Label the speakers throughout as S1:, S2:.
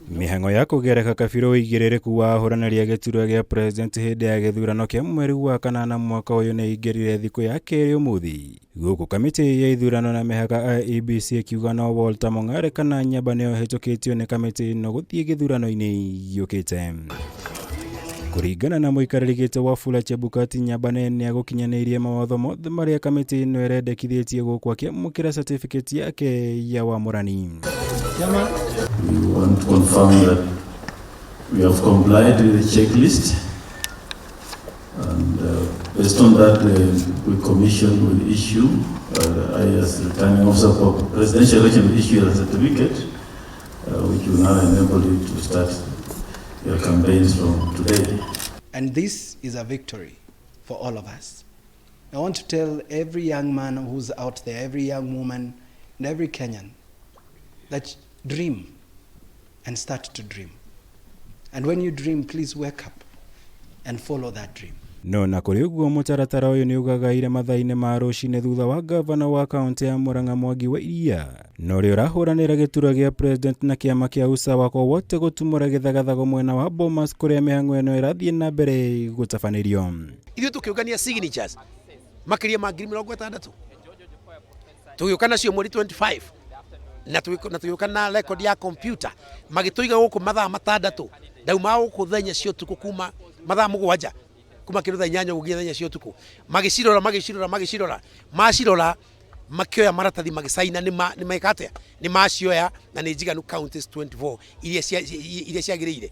S1: Mihango ya kugereka kabiro igiririku wa muhuraniri giturwa gia president hindi ya githurano kia mweri wa kanana mwaka uyu ni igirire thiku ya keri umuthi. Guku kamiti ya ithurano na mihaka IEBC ikiuga no Walter Mong'are Nyambane kuhitukitio ni kamiti no guthie githurano-ini yukite. Kuringana na Muikariri Wafula Chebukati, Nyambane ni gukinyaniria mawatho mothe maria kamiti no irendekithĩtie gũkũ akĩamũkĩra certificate yake ya wamũrani.
S2: We want to confirm that we have complied with the checklist, and based on that, the commission will issue, I as returning officer for presidential election will issue a certificate, which will now enable you to start your campaigns from today.
S3: And this is a victory for all of us. I want to tell every young man who's out there, every young woman, and every Kenyan that dream and start to dream. And when you dream, please wake up and follow that dream.
S1: No na kuri uguo mutaratara uyu ni ugagaire mathaine ma rucine thutha wa gavana wa kaunti ya Murang'a Mwangi wa Iria no ri urahuranira giturwa gia president na kiama kia usawa kwa wote gutumura githagathago mwena wa Bomas kuria mihango eno irathie na mbere gutabanirio.
S4: Ithuĩ tukiungania signatures makiria ma 60,000 tugiuka nacio mweri 25 na tugiuka na record ya computer magituiga guku mathaa 6 ndauma guku thenya cio tuku kuma mathaa 7 kuma kĩrutha 8 gũgia thenya cio tuku magicirora macirora makioya maratathi magisaina ni maikate ni macioya na ni njiganu counties 24 iria ciagĩrĩire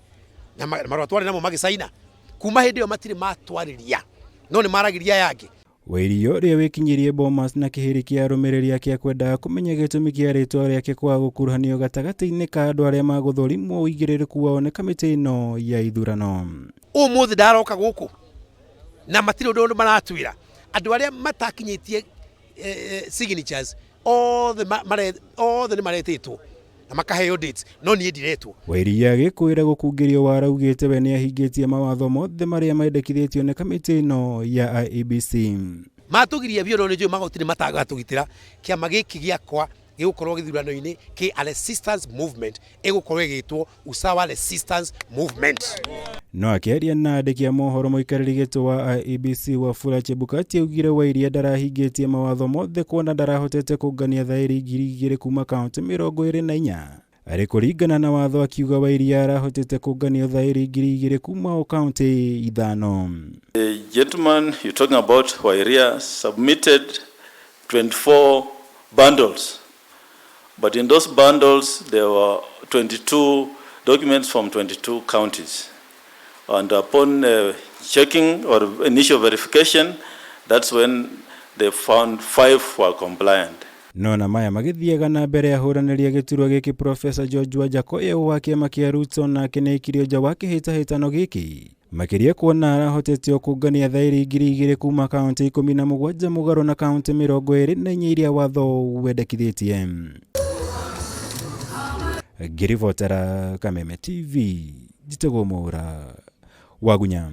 S4: na marwatware namo magisaina kuma hĩndĩ ĩyo matire matwarĩria no ni maragiria yake.
S1: Wairio ria wikinyirie Bomas na kihiri kia rumiriri yake kwenda kumenya gitumi kia ritwa riake kwa gukuruhanio gatagati-ini ka andu aria maguthurimwo uigiririku wao ni kamiti ino ya ithurano.
S4: Umuthi ndaroka guku na matire undu maratwira andu aria matakinyitie signatures all the maretitwo na makaheo dates no ni ndiretwo.
S1: Wairia gikwira gukungirio waraugite we ni ahingitie mawatho mothe maria maendekithĩtio ni kamiti ino ya IEBC.
S4: Matugiria bioro ni jo magotire matagatugitira kiama giki giakwa gigukorwo githurano-ini ki resistance movement igukorwo igitwo usawa resistance movement.
S1: No akiaria na andĩki a mohoro Muikariri wa IEBC Wafula Chebukati augire Wairia ndarahingitie mawatho mothe kuona ndarahotete kũngania thaĩri 2,000 kuma kaunti 24 ari kuringana na watho akiuga Wairia arahotete kũngania thaĩri 2,000 kuma o kaunti 5.
S2: The gentleman you're talking about, Wairia, submitted 24 bundles. But in those bundles, there were 22 documents from 22 counties. And upon checking or initial verification, that's when they found 5 were compliant.
S1: No na maya magithiaga na mbere ya huranĩria giturwa giki Professor George Wajackoyah wa kiama kia Ruto na kinaikirio nja wa kihitahitano giki makiria kuona arahotetio kũngania thaĩri 2,000 kuma kaunti 17 mũgarũ na kaunti 24 iria watho wendekithĩtie. Girivotera Kameme TV, jitego mora wagunya.